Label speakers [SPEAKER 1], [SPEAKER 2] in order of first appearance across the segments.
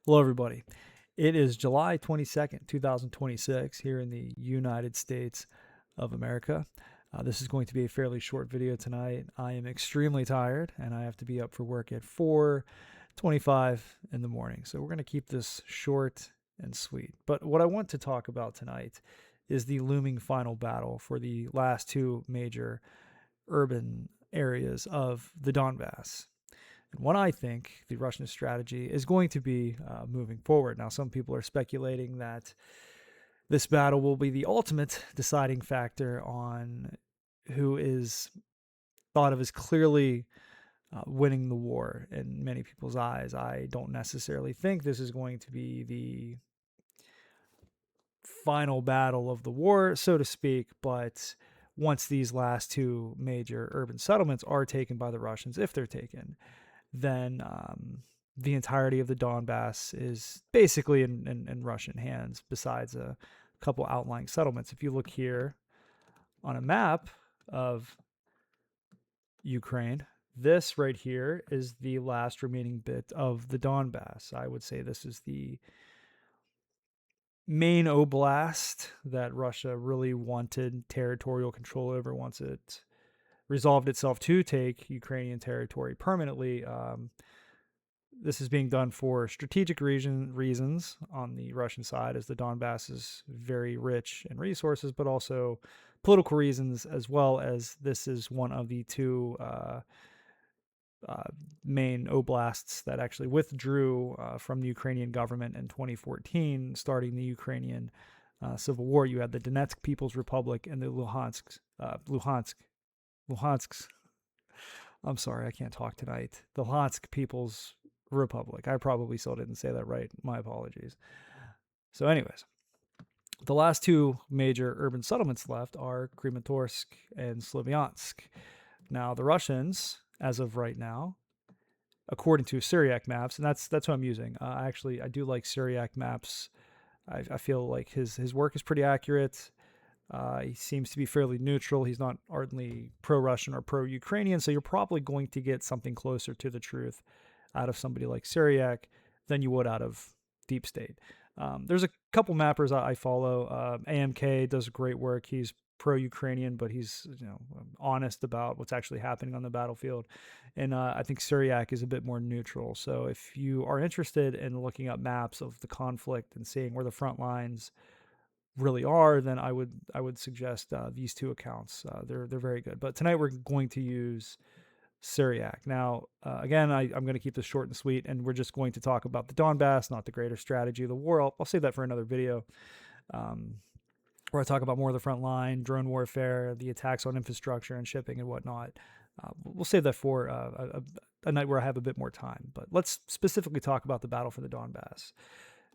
[SPEAKER 1] Hello, everybody. It is July 22nd, 2026, here in the United States of America. This is going to be a fairly short video tonight. I am extremely tired, and I have to be up for work at 4:25 in the morning. So we're going to keep this short and sweet. But what I want to talk about tonight is the looming final battle for the last two major urban areas of the Donbass. And what I think the Russian strategy is going to be moving forward. Now, some people are speculating that this battle will be the ultimate deciding factor on who is thought of as clearly winning the war in many people's eyes. I don't necessarily think this is going to be the final battle of the war, so to speak, but once these last two major urban settlements are taken by the Russians, if they're taken, then the entirety of the Donbass is basically in Russian hands, besides a couple outlying settlements. If you look here on a map of Ukraine, this right here is the last remaining bit of the Donbass. I would say this is the main oblast that Russia really wanted territorial control over once it resolved itself to take Ukrainian territory permanently. This is being done for strategic reasons on the Russian side, as the Donbass is very rich in resources, but also political reasons, as well as this is one of the two main oblasts that actually withdrew from the Ukrainian government in 2014, starting the Ukrainian civil war. You had the Donetsk People's Republic and the Luhansk's. I'm sorry, I can't talk tonight. The Luhansk People's Republic. I probably still didn't say that right. My apologies. So, anyways, the last two major urban settlements left are Kramatorsk and Slavyansk. Now, the Russians, as of right now, according to Syriac maps, and that's what I'm using. I do like Syriac maps. I feel like his work is pretty accurate. He seems to be fairly neutral. He's not ardently pro-Russian or pro-Ukrainian, so you're probably going to get something closer to the truth out of somebody like Syriac than you would out of Deep State. There's a couple mappers I follow. AMK does great work. He's pro-Ukrainian, but he's honest about what's actually happening on the battlefield. And I think Syriac is a bit more neutral. So if you are interested in looking up maps of the conflict and seeing where the front lines really are, then I would suggest these two accounts. They're very good. But tonight we're going to use Syriac. Now, again, I'm going to keep this short and sweet, and we're just going to talk about the Donbass, not the greater strategy of the war. I'll save that for another video, where I talk about more of the front line, drone warfare, the attacks on infrastructure and shipping and whatnot. We'll save that for a night where I have a bit more time. But let's specifically talk about the battle for the Donbass.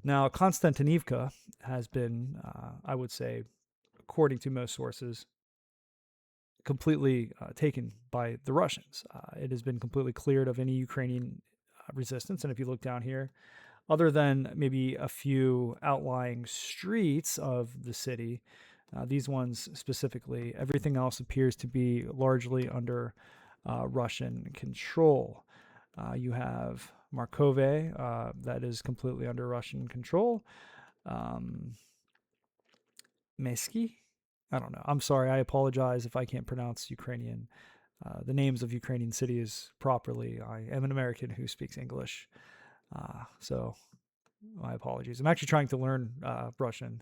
[SPEAKER 1] Now, Konstantinivka has been, I would say, according to most sources, completely taken by the Russians. It has been completely cleared of any Ukrainian resistance. And if you look down here, other than maybe a few outlying streets of the city, these ones specifically, everything else appears to be largely under Russian control. You have Markove, that is completely under Russian control. Mesky, I don't know. I'm sorry. I apologize if I can't pronounce Ukrainian, the names of Ukrainian cities properly. I am an American who speaks English, so my apologies. I'm actually trying to learn Russian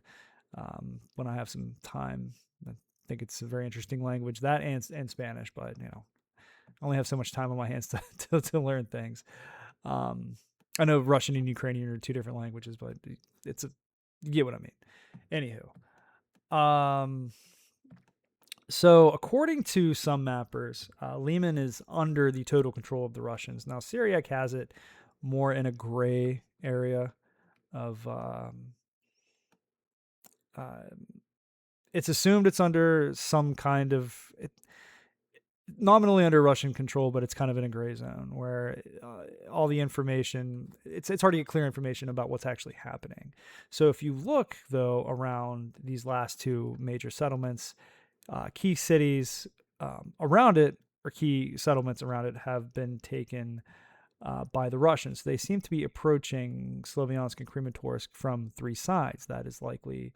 [SPEAKER 1] when I have some time. I think it's a very interesting language, that and Spanish, but I only have so much time on my hands to learn things. I know Russian and Ukrainian are two different languages, but you get what I mean. Anywho, so according to some mappers, Liman is under the total control of the Russians. Now, Syriac has it more in a gray area of. It's assumed it's under some kind of nominally under Russian control, but it's kind of in a gray zone where all the information, it's hard to get clear information about what's actually happening. So if you look, though, around these last two major settlements, key cities around it, or key settlements around it, have been taken by the Russians. They seem to be approaching Sloviansk and Kramatorsk from 3 sides. That is likely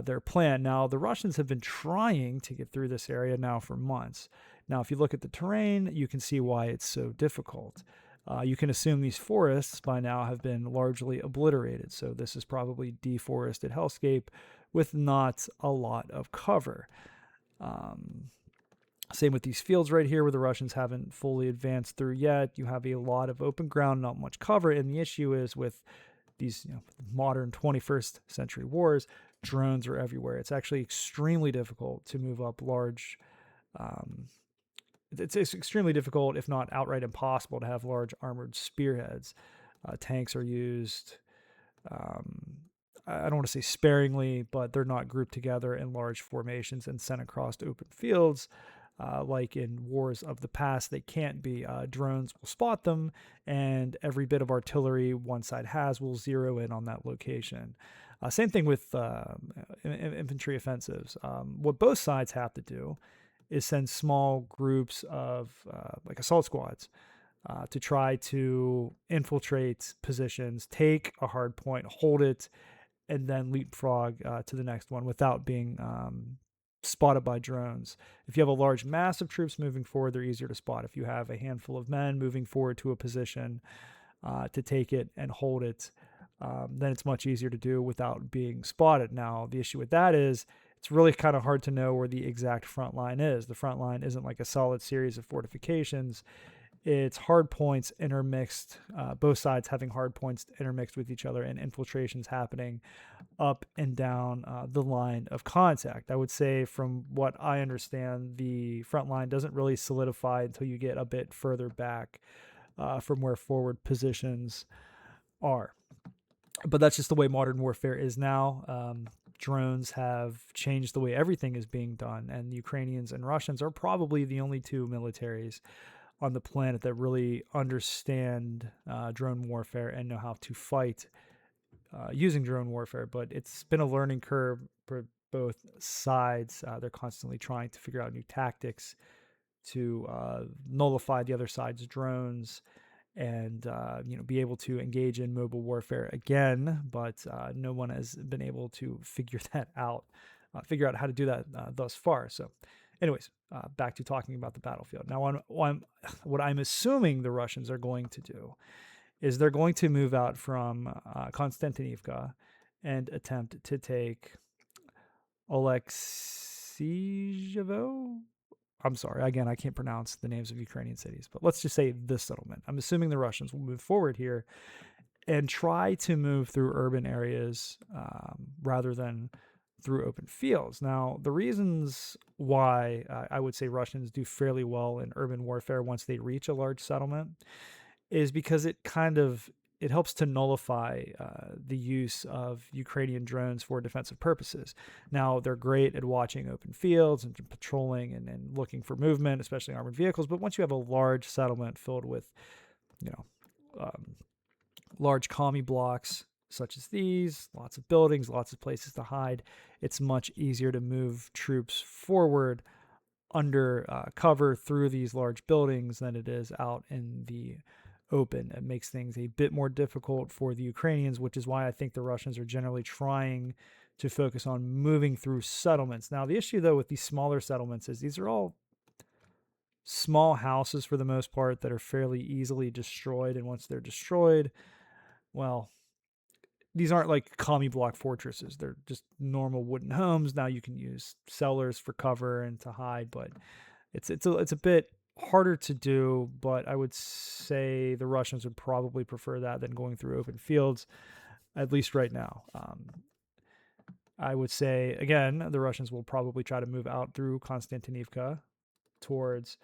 [SPEAKER 1] their plan. Now, the Russians have been trying to get through this area now for months. Now, if you look at the terrain, you can see why it's so difficult. You can assume these forests by now have been largely obliterated, so this is probably deforested hellscape with not a lot of cover. Same with these fields right here where the Russians haven't fully advanced through yet. You have a lot of open ground, not much cover, and the issue is with these modern 21st century wars, drones are everywhere. It's actually extremely difficult to move up large. It's extremely difficult, if not outright impossible, to have large armored spearheads. Tanks are used, I don't want to say sparingly, but they're not grouped together in large formations and sent across open fields. Like in wars of the past, they can't be. Drones will spot them, and every bit of artillery one side has will zero in on that location. Same thing with infantry offensives. What both sides have to do is send small groups of like assault squads to try to infiltrate positions, take a hard point, hold it, and then leapfrog to the next one without being spotted by drones. If you have a large mass of troops moving forward, they're easier to spot. If you have a handful of men moving forward to a position to take it and hold it, then it's much easier to do without being spotted. Now, the issue with that is it's really kind of hard to know where the exact front line is. The front line isn't like a solid series of fortifications. It's hard points intermixed, both sides having hard points intermixed with each other, and infiltrations happening up and down the line of contact. I would say, from what I understand, the front line doesn't really solidify until you get a bit further back from where forward positions are. But that's just the way modern warfare is now. Drones have changed the way everything is being done, and Ukrainians and Russians are probably the only two militaries on the planet that really understand drone warfare and know how to fight using drone warfare. But it's been a learning curve for both sides. They're constantly trying to figure out new tactics to nullify the other side's drones and be able to engage in mobile warfare again. But no one has been able to figure that out, figure out how to do that thus far. So anyways, back to talking about the battlefield. Now, what I'm assuming the Russians are going to do is they're going to move out from Konstantinivka and attempt to take Oleksiyevo. I'm sorry, again, I can't pronounce the names of Ukrainian cities, but let's just say this settlement. I'm assuming the Russians will move forward here and try to move through urban areas rather than through open fields. Now, the reasons why I would say Russians do fairly well in urban warfare once they reach a large settlement is because it helps to nullify the use of Ukrainian drones for defensive purposes. Now, they're great at watching open fields and patrolling and looking for movement, especially armored vehicles. But once you have a large settlement filled with, large commie blocks such as these, lots of buildings, lots of places to hide, it's much easier to move troops forward under cover through these large buildings than it is out in the open. It makes things a bit more difficult for the Ukrainians, which is why I think the Russians are generally trying to focus on moving through settlements. Now, the issue, though, with these smaller settlements is these are all small houses for the most part that are fairly easily destroyed. And once they're destroyed, well, these aren't like commie block fortresses. They're just normal wooden homes. Now you can use cellars for cover and to hide, but it's a bit harder to do. But I would say the Russians would probably prefer that than going through open fields, at least right now. I would say, again, the Russians will probably try to move out through Konstantinivka towards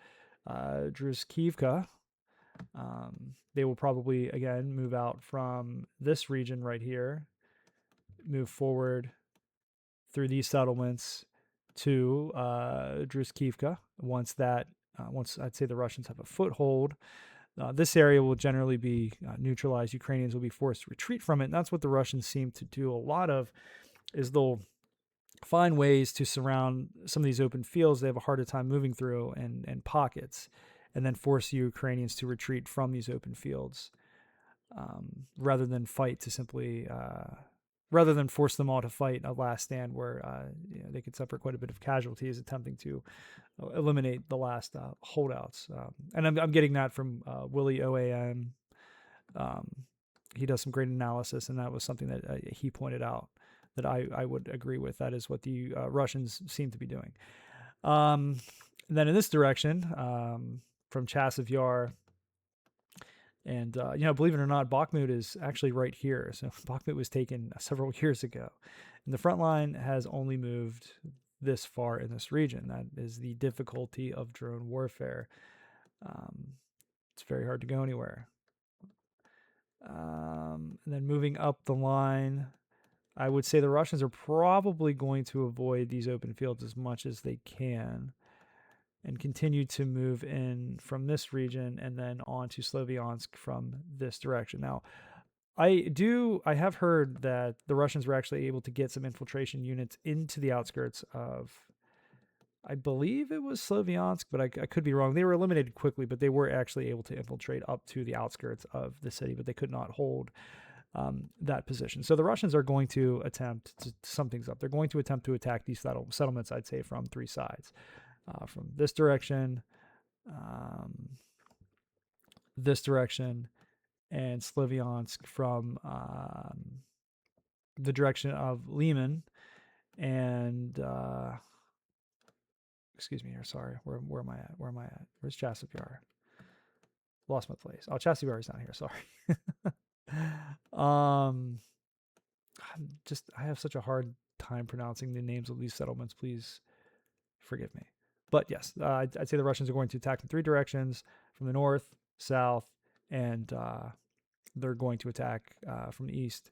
[SPEAKER 1] Druzhkivka. They will probably, again, move out from this region right here, move forward through these settlements to Druzhkivka. Once I'd say the Russians have a foothold, this area will generally be neutralized. Ukrainians will be forced to retreat from it. And that's what the Russians seem to do a lot of, is they'll find ways to surround some of these open fields they have a harder time moving through and pockets. and then force Ukrainians to retreat from these open fields, rather than fight to simply, rather than force them all to fight a last stand where they could suffer quite a bit of casualties attempting to eliminate the last holdouts. And I'm getting that from Willie OAM. He does some great analysis, and that was something that he pointed out that I would agree with. That is what the Russians seem to be doing. Then in this direction, from Chasiv Yar, and believe it or not, Bakhmut is actually right here. So Bakhmut was taken several years ago, and the front line has only moved this far in this region. That is the difficulty of drone warfare. It's very hard to go anywhere. And then moving up the line, I would say the Russians are probably going to avoid these open fields as much as they can and continue to move in from this region and then on to Sloviansk from this direction. Now, I have heard that the Russians were actually able to get some infiltration units into the outskirts of, I believe it was Sloviansk, but I could be wrong. They were eliminated quickly, but they were actually able to infiltrate up to the outskirts of the city, but they could not hold that position. So the Russians are going to attempt to sum things up. They're going to attempt to attack these settlements, I'd say, from three sides. From this direction, and Sloviansk from the direction of Liman, and excuse me here, sorry, where am I at? Where's Chasiv Yar? Lost my place. Oh, Chasiv Yar is down here, sorry. I have such a hard time pronouncing the names of these settlements. Please forgive me. But yes, I'd say the Russians are going to attack in three directions: from the north, south, and they're going to attack from the east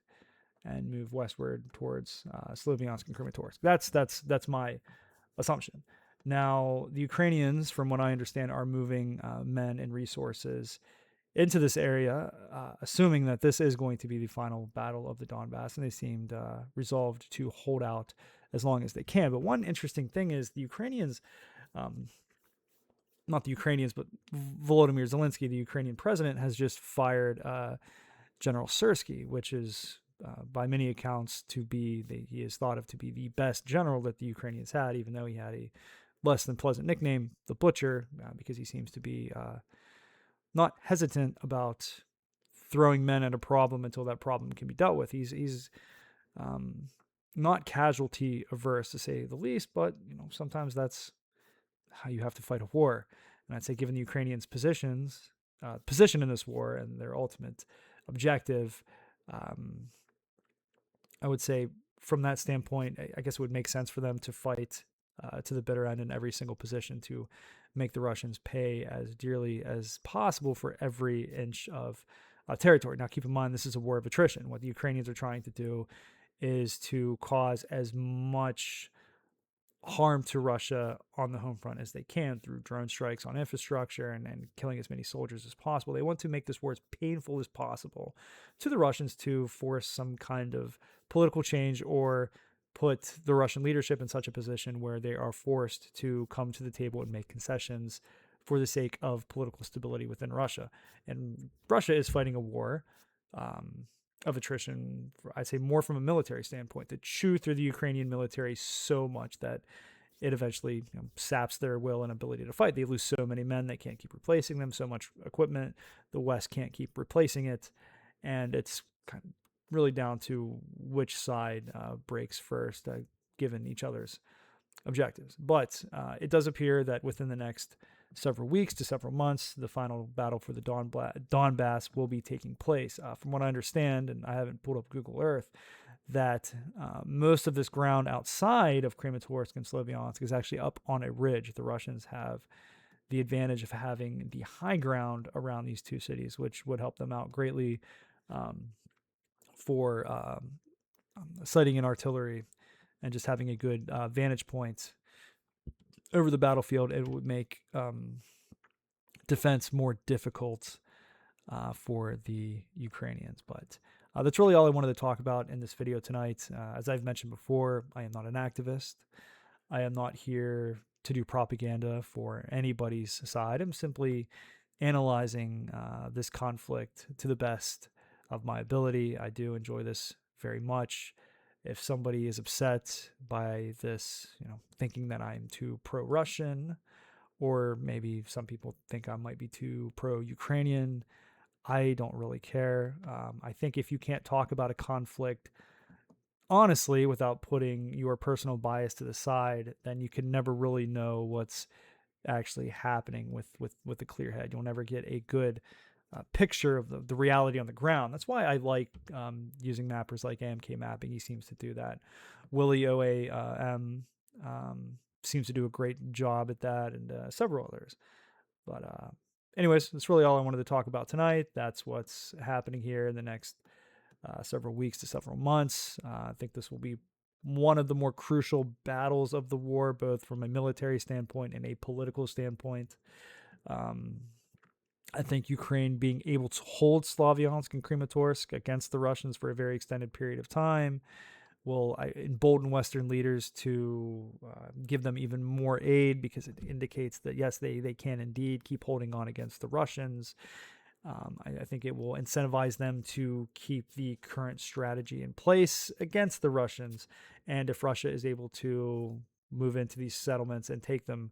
[SPEAKER 1] and move westward towards Sloviansk and Kramatorsk. That's my assumption. Now, the Ukrainians, from what I understand, are moving men and resources into this area, assuming that this is going to be the final battle of the Donbass, and they seemed resolved to hold out as long as they can. But one interesting thing is the Ukrainians, not the Ukrainians, but Volodymyr Zelensky, the Ukrainian president, has just fired General Syrskyi, which is by many accounts he is thought of to be the best general that the Ukrainians had, even though he had a less than pleasant nickname, the Butcher, because he seems to be not hesitant about throwing men at a problem until that problem can be dealt with. He's not casualty averse, to say the least, but sometimes that's how you have to fight a war. And I'd say, given the Ukrainians' position in this war and their ultimate objective, I would say from that standpoint, I guess it would make sense for them to fight to the bitter end in every single position to make the Russians pay as dearly as possible for every inch of territory. Now, keep in mind, this is a war of attrition. What the Ukrainians are trying to do is to cause as much harm to Russia on the home front as they can through drone strikes on infrastructure and killing as many soldiers as possible. They want to make this war as painful as possible to the Russians to force some kind of political change or put the Russian leadership in such a position where they are forced to come to the table and make concessions for the sake of political stability within Russia. And Russia is fighting a war of attrition, I'd say more from a military standpoint, to chew through the Ukrainian military so much that it eventually saps their will and ability to fight. They lose so many men, they can't keep replacing them, so much equipment, the West can't keep replacing it, and it's kind of really down to which side breaks first, given each other's objectives. But it does appear that within the next several weeks to several months, the final battle for the Donbass will be taking place. From what I understand, and I haven't pulled up Google Earth, that most of this ground outside of Kramatorsk and Sloviansk is actually up on a ridge. The Russians have the advantage of having the high ground around these two cities, which would help them out greatly for sighting and artillery and just having a good vantage point over the battlefield. It would make defense more difficult for the Ukrainians. But that's really all I wanted to talk about in this video tonight. As I've mentioned before, I am not an activist. I am not here to do propaganda for anybody's side. I'm simply analyzing this conflict to the best of my ability. I do enjoy this very much. If somebody is upset by this, thinking that I'm too pro-Russian, or maybe some people think I might be too pro-Ukrainian, I don't really care. I think if you can't talk about a conflict honestly without putting your personal bias to the side, then you can never really know what's actually happening with a clear head. You'll never get a good picture of the reality on the ground. That's why I like using mappers like AMK Mapping. He seems to do that. Willie OAM seems to do a great job at that, and several others. But anyways, that's really all I wanted to talk about tonight. That's what's happening here in the next several weeks to several months. I think this will be one of the more crucial battles of the war, both from a military standpoint and a political standpoint. I think Ukraine being able to hold Slavyansk and Kramatorsk against the Russians for a very extended period of time will embolden Western leaders to give them even more aid, because it indicates that, yes, they can indeed keep holding on against the Russians. I think it will incentivize them to keep the current strategy in place against the Russians. And if Russia is able to move into these settlements and take them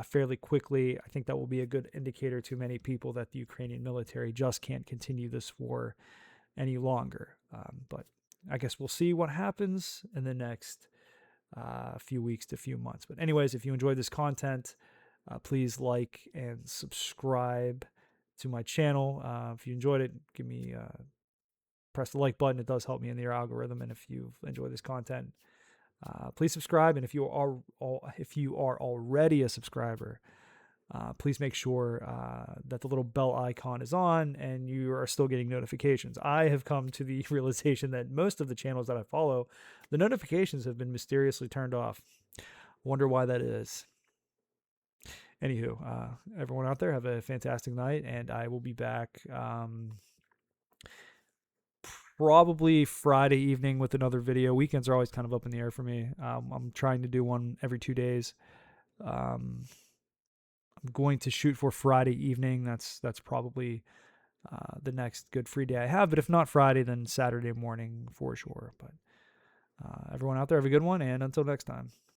[SPEAKER 1] fairly quickly, I think that will be a good indicator to many people that the Ukrainian military just can't continue this war any longer. But I guess we'll see what happens in the next few weeks to few months. But anyways, if you enjoyed this content, please like and subscribe to my channel. If you enjoyed it, give me press the like button. It does help me in the algorithm. And if you've enjoyed this content, please subscribe. And if you are already a subscriber, please make sure that the little bell icon is on and you are still getting notifications. I have come to the realization that most of the channels that I follow, the notifications have been mysteriously turned off. Wonder why that is. Anywho, everyone out there, have a fantastic night, and I will be back probably Friday evening with another video. Weekends are always kind of up in the air for me. I'm trying to do one every 2 days. I'm going to shoot for Friday evening. That's probably the next good free day I have. But if not Friday, then Saturday morning for sure. But everyone out there, have a good one, and until next time.